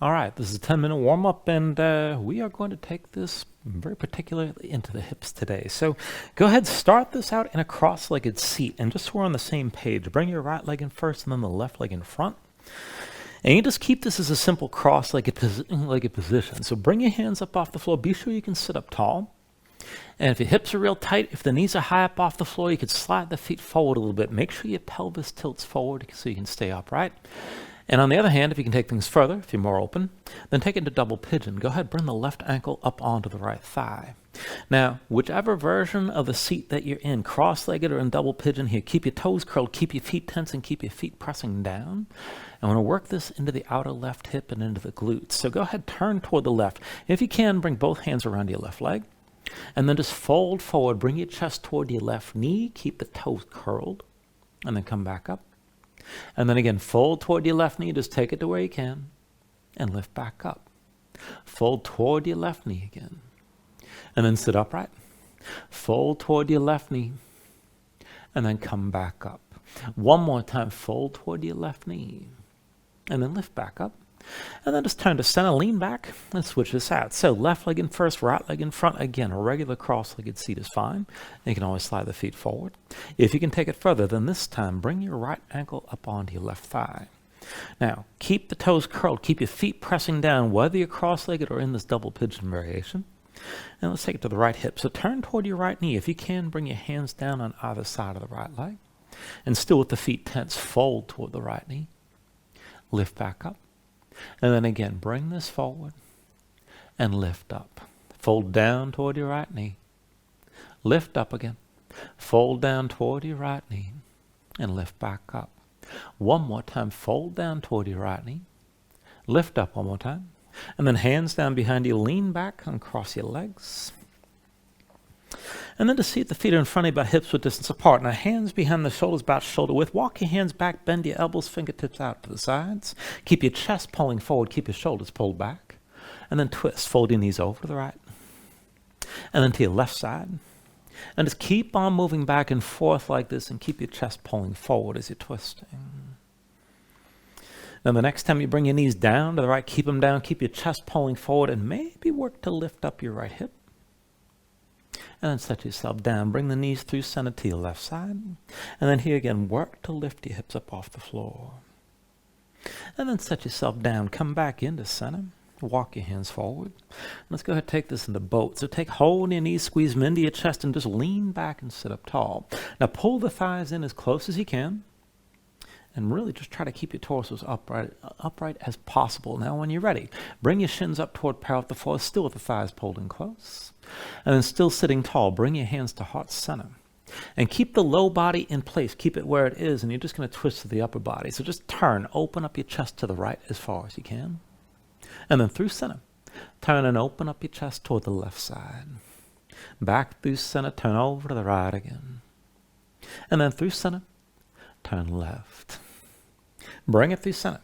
All right, this is a 10-minute warm-up, and we are going to take this very particularly into the hips today. So go ahead, start this out in a cross-legged seat, and just so we're on the same page, bring your right leg in first and then the left leg in front. And you just keep this as a simple cross-legged position. So bring your hands up off the floor. Be sure you can sit up tall. And if your hips are real tight, if the knees are high up off the floor, you could slide the feet forward a little bit. Make sure your pelvis tilts forward so you can stay upright. And on the other hand, if you can take things further, if you're more open, then take it into double pigeon. Go ahead, bring the left ankle up onto the right thigh. Now, whichever version of the seat that you're in, cross-legged or in double pigeon here, keep your toes curled, keep your feet tense, and keep your feet pressing down. I want to work this into the outer left hip and into the glutes. So go ahead, turn toward the left. If you can, bring both hands around your left leg. And then just fold forward, bring your chest toward your left knee, keep the toes curled, and then come back up. And then again, fold toward your left knee, just take it to where you can, and lift back up. Fold toward your left knee again, and then sit upright. Fold toward your left knee, and then come back up. One more time, fold toward your left knee, and then lift back up. And then just turn to center, lean back, and switch this out. So left leg in first, right leg in front. Again, a regular cross-legged seat is fine. And you can always slide the feet forward. If you can take it further, then this time, bring your right ankle up onto your left thigh. Now, keep the toes curled. Keep your feet pressing down, whether you're cross-legged or in this double pigeon variation. And let's take it to the right hip. So turn toward your right knee. If you can, bring your hands down on either side of the right leg. And still with the feet tense, fold toward the right knee. Lift back up. And then again, bring this forward and lift up. Fold down toward your right knee. Lift up again. Fold down toward your right knee and lift back up. One more time, fold down toward your right knee. Lift up one more time. And then hands down behind you, lean back and cross your legs. And then to see if the feet are in front of you about hips width distance apart. Now hands behind the shoulders about shoulder width. Walk your hands back, bend your elbows, fingertips out to the sides. Keep your chest pulling forward, keep your shoulders pulled back. And then twist, fold your knees over to the right. And then to your left side. And just keep on moving back and forth like this and keep your chest pulling forward as you're twisting. Then the next time you bring your knees down to the right, keep them down, keep your chest pulling forward, and maybe work to lift up your right hip. And then set yourself down. Bring the knees through center to your left side. And then here again, work to lift your hips up off the floor. And then set yourself down. Come back into center. Walk your hands forward. Let's go ahead and take this into boat. So take hold of your knees, squeeze them into your chest, and just lean back and sit up tall. Now pull the thighs in as close as you can. And really just try to keep your torsos upright as possible. Now when you're ready, bring your shins up toward parallel with the floor, still with the thighs pulled in close. And then still sitting tall, bring your hands to heart center. And keep the low body in place. Keep it where it is, and you're just going to twist to the upper body. So just turn, open up your chest to the right as far as you can. And then through center, turn and open up your chest toward the left side. Back through center, turn over to the right again. And then through center, turn left. Bring it through center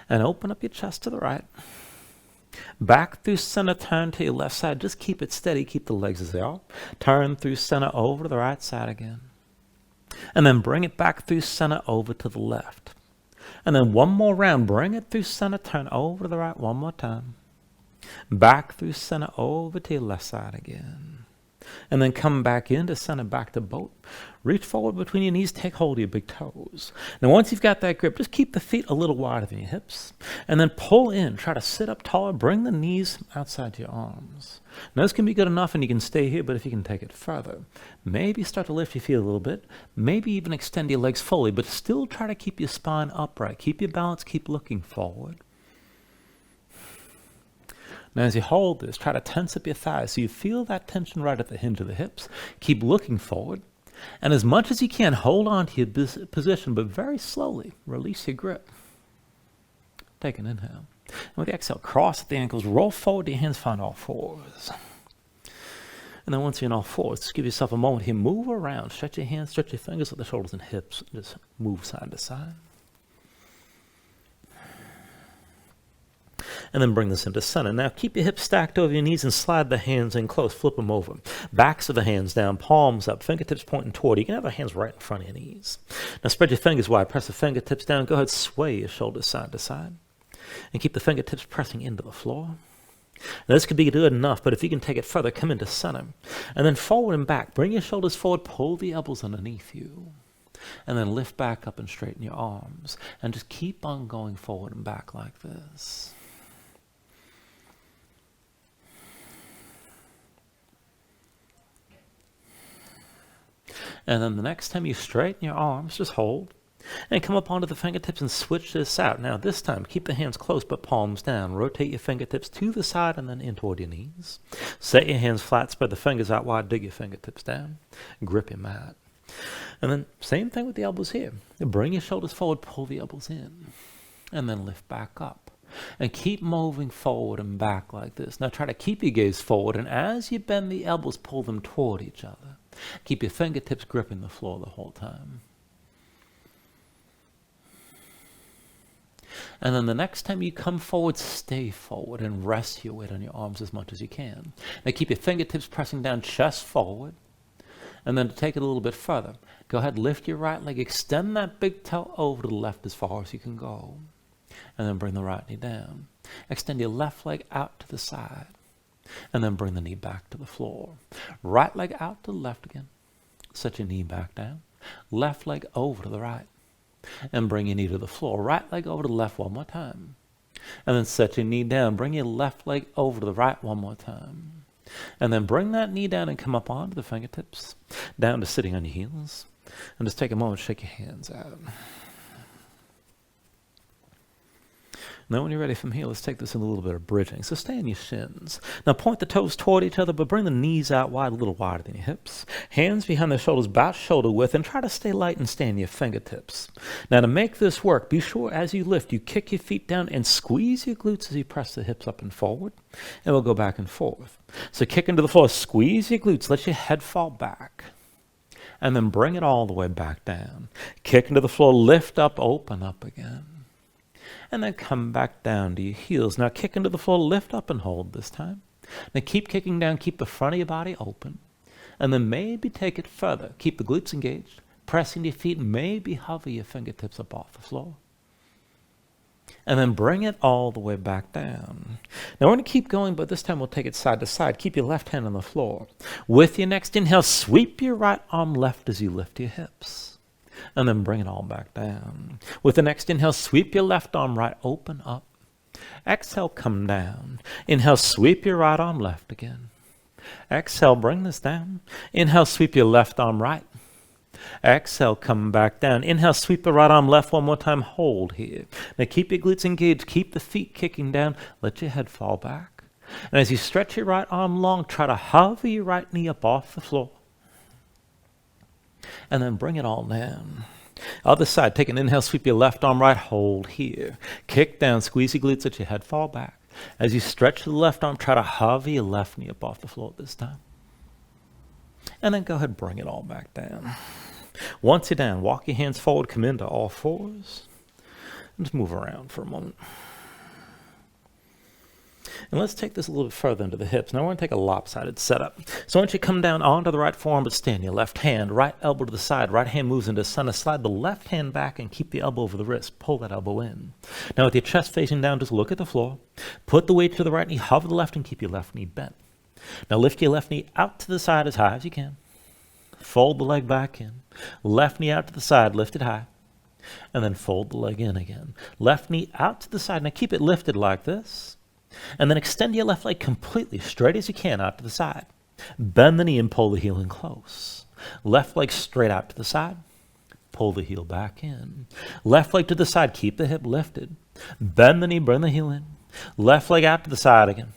and open up your chest to the right. Back through center, turn to your left side. Just keep it steady. Keep the legs as they are. Turn through center over to the right side again. And then bring it back through center over to the left. And then one more round. Bring it through center, turn over to the right one more time. Back through center over to your left side again. And then come back into center, back to boat. Reach forward between your knees, take hold of your big toes. Now once you've got that grip, just keep the feet a little wider than your hips. And then pull in, try to sit up taller, bring the knees outside your arms. Now this can be good enough and you can stay here, but if you can take it further, maybe start to lift your feet a little bit, maybe even extend your legs fully, but still try to keep your spine upright. Keep your balance, keep looking forward. Now as you hold this, try to tense up your thighs so you feel that tension right at the hinge of the hips. Keep looking forward. And as much as you can, hold on to your position, but very slowly release your grip. Take an inhale. And with the exhale, cross at the ankles, roll forward to your hands, find all fours. And then once you're in all fours, just give yourself a moment here. Move around. Stretch your hands, stretch your fingers with the shoulders and hips. Just move side to side. And then bring this into center. Now keep your hips stacked over your knees and slide the hands in close. Flip them over. Backs of the hands down, palms up, fingertips pointing toward you. You can have the hands right in front of your knees. Now spread your fingers wide. Press the fingertips down. Go ahead, sway your shoulders side to side. And keep the fingertips pressing into the floor. Now this could be good enough, but if you can take it further, come into center. And then forward and back. Bring your shoulders forward, pull the elbows underneath you. And then lift back up and straighten your arms. And just keep on going forward and back like this. And then the next time you straighten your arms, just hold. And come up onto the fingertips and switch this out. Now this time, keep the hands close but palms down. Rotate your fingertips to the side and then in toward your knees. Set your hands flat, spread the fingers out wide, dig your fingertips down. Grip your mat. And then same thing with the elbows here. Bring your shoulders forward, pull the elbows in. And then lift back up. And keep moving forward and back like this. Now try to keep your gaze forward, and as you bend the elbows, pull them toward each other. Keep your fingertips gripping the floor the whole time. And then the next time you come forward, stay forward and rest your weight on your arms as much as you can. Now keep your fingertips pressing down, chest forward. And then to take it a little bit further, go ahead, lift your right leg, extend that big toe over to the left as far as you can go. And then bring the right knee down. Extend your left leg out to the side. And then bring the knee back to the floor. Right leg out to the left again. Set your knee back down. Left leg over to the right. And bring your knee to the floor. Right leg over to the left one more time. And then set your knee down. Bring your left leg over to the right one more time. And then bring that knee down and come up onto the fingertips. Down to sitting on your heels. And just take a moment to shake your hands out. Now when you're ready from here, let's take this in a little bit of bridging. So stay on your shins. Now point the toes toward each other, but bring the knees out wide, a little wider than your hips. Hands behind the shoulders, about shoulder width, and try to stay light and stay on your fingertips. Now to make this work, be sure as you lift, you kick your feet down and squeeze your glutes as you press the hips up and forward. And we'll go back and forth. So kick into the floor, squeeze your glutes, let your head fall back. And then bring it all the way back down. Kick into the floor, lift up, open up again. And then come back down to your heels. Now kick into the floor, lift up and hold this time. Now keep kicking down, keep the front of your body open. And then maybe take it further. Keep the glutes engaged, pressing your feet, maybe hover your fingertips up off the floor. And then bring it all the way back down. Now we're going to keep going, but this time we'll take it side to side. Keep your left hand on the floor. With your next inhale, sweep your right arm left as you lift your hips. And then bring it all back down. With the next inhale, sweep your left arm right, open up. Exhale, come down. Inhale, sweep your right arm left again. Exhale, bring this down. Inhale, sweep your left arm right. Exhale, come back down. Inhale, sweep the right arm left one more time. Hold here. Now keep your glutes engaged. Keep the feet kicking down. Let your head fall back. And as you stretch your right arm long, try to hover your right knee up off the floor. And then bring it all down. Other side, take an inhale, sweep your left arm right, hold here. Kick down, squeeze your glutes, let your head fall back. As you stretch the left arm, try to hover your left knee up off the floor this time. And then go ahead and bring it all back down. Once you're down, walk your hands forward, come into all fours. And just move around for a moment. And let's take this a little bit further into the hips. Now we're going to take a lopsided setup. So once you come down onto the right forearm, but stay on your left hand, right elbow to the side, right hand moves into center, slide the left hand back and keep the elbow over the wrist. Pull that elbow in. Now with your chest facing down, just look at the floor. Put the weight to the right knee, hover the left and keep your left knee bent. Now lift your left knee out to the side as high as you can. Fold the leg back in. Left knee out to the side, lift it high. And then fold the leg in again. Left knee out to the side. Now keep it lifted like this. And then extend your left leg completely straight as you can out to the side. Bend the knee and pull the heel in close. Left leg straight out to the side. Pull the heel back in. Left leg to the side. Keep the hip lifted. Bend the knee, bring the heel in. Left leg out to the side again.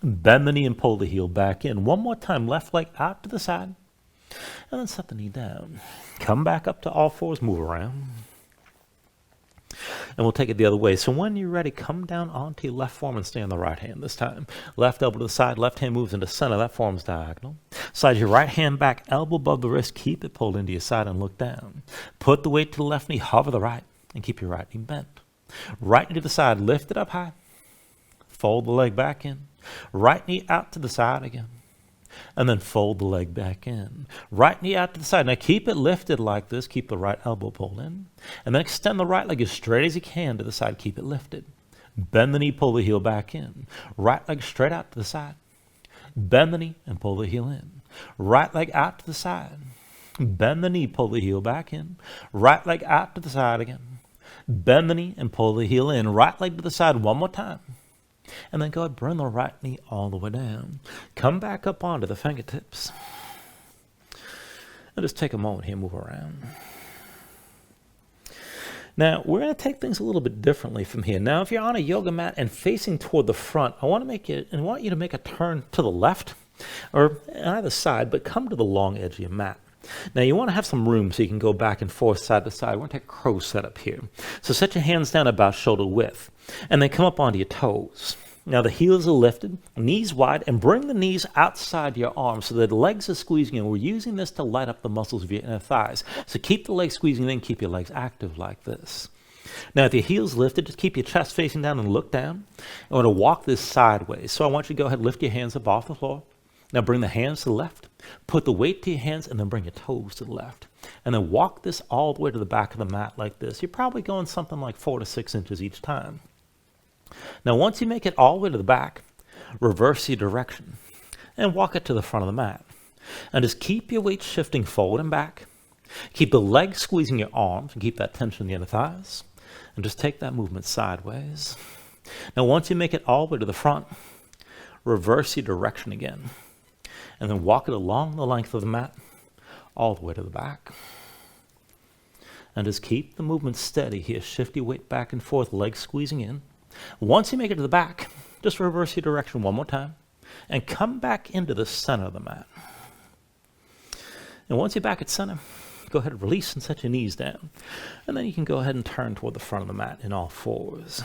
Bend the knee and pull the heel back in. One more time. Left leg out to the side. And then set the knee down. Come back up to all fours. Move around. And we'll take it the other way. So when you're ready, come down onto your left forearm and stay on the right hand this time. Left elbow to the side, left hand moves into center, that forearm's diagonal. Slide your right hand back, elbow above the wrist, keep it pulled into your side and look down. Put the weight to the left knee, hover the right, and keep your right knee bent. Right knee to the side, lift it up high. Fold the leg back in. Right knee out to the side again. And then fold the leg back in. Right knee out to the side. Now keep it lifted like this. Keep the right elbow pulled in. And then extend the right leg as straight as you can to the side. Keep it lifted. Bend the knee, pull the heel back in. Right leg straight out to the side. Bend the knee and pull the heel in. Right leg out to the side. Bend the knee, pull the heel back in. Right leg out to the side again. Bend the knee and pull the heel in. Right leg to the side one more time. And then go ahead, bring the right knee all the way down. Come back up onto the fingertips. And just take a moment here, move around. Now, we're going to take things a little bit differently from here. Now, if you're on a yoga mat and facing toward the front, I want you to make a turn to the left or either side, but come to the long edge of your mat. Now, you want to have some room so you can go back and forth, side to side. We're going to take a crow setup here. So set your hands down about shoulder width, and then come up onto your toes. Now, the heels are lifted, knees wide, and bring the knees outside your arms so that the legs are squeezing in. We're using this to light up the muscles of your inner thighs. So keep the legs squeezing in, keep your legs active like this. Now, with your heels lifted, just keep your chest facing down and look down. I want to walk this sideways. So I want you to go ahead and lift your hands up off the floor. Now, bring the hands to the left. Put the weight to your hands, and then bring your toes to the left. And then walk this all the way to the back of the mat like this. You're probably going something like 4 to 6 inches each time. Now, once you make it all the way to the back, reverse your direction and walk it to the front of the mat. And just keep your weight shifting forward and back. Keep the legs squeezing your arms and keep that tension in the inner thighs. And just take that movement sideways. Now, once you make it all the way to the front, reverse your direction again. And then walk it along the length of the mat, all the way to the back. And just keep the movement steady here. Shift your weight back and forth, legs squeezing in. Once you make it to the back, just reverse your direction one more time and come back into the center of the mat. And once you're back at center, go ahead and release and set your knees down. And then you can go ahead and turn toward the front of the mat in all fours.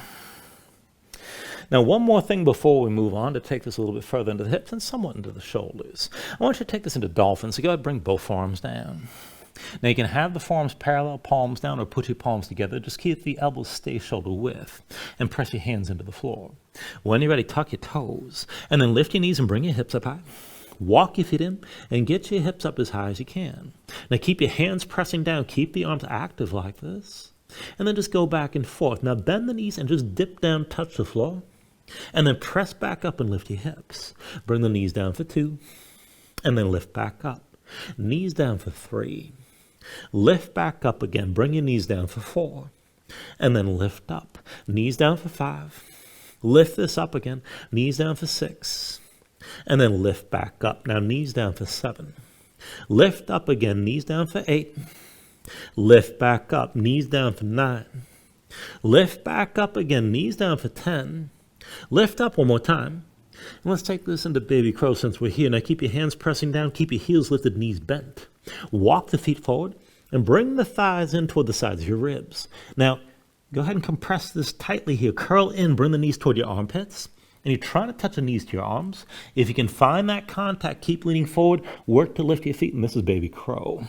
Now, one more thing before we move on to take this a little bit further into the hips and somewhat into the shoulders. I want you to take this into Dolphin, so go ahead and bring both forearms down. Now, you can have the forearms parallel, palms down, or put your palms together. Just keep the elbows stay shoulder width and press your hands into the floor. When you're ready, tuck your toes and then lift your knees and bring your hips up high. Walk your feet in and get your hips up as high as you can. Now, keep your hands pressing down. Keep the arms active like this. And then just go back and forth. Now, bend the knees and just dip down, touch the floor. And then press back up and lift your hips. Bring the knees down for 2. And then lift back up. Knees down for 3. Lift back up again. Bring your knees down for 4. And then lift up. Knees down for 5. Lift this up again. Knees down for 6. And then lift back up. Now knees down for 7. Lift up again. Knees down for 8. Lift back up. Knees down for 9. Lift back up again. Knees down for 10. Lift up one more time. And let's take this into baby crow since we're here. Now keep your hands pressing down. Keep your heels lifted, knees bent. Walk the feet forward and bring the thighs in toward the sides of your ribs. Now, go ahead and compress this tightly here. Curl in, bring the knees toward your armpits. And you're trying to touch the knees to your arms. If you can find that contact, keep leaning forward. Work to lift your feet, and this is baby crow.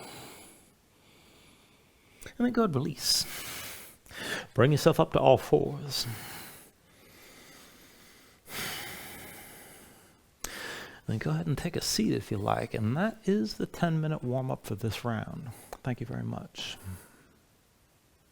And then go ahead and release. Bring yourself up to all fours. Then go ahead and take a seat if you like. And that is the 10-minute warm-up for this round. Thank you very much.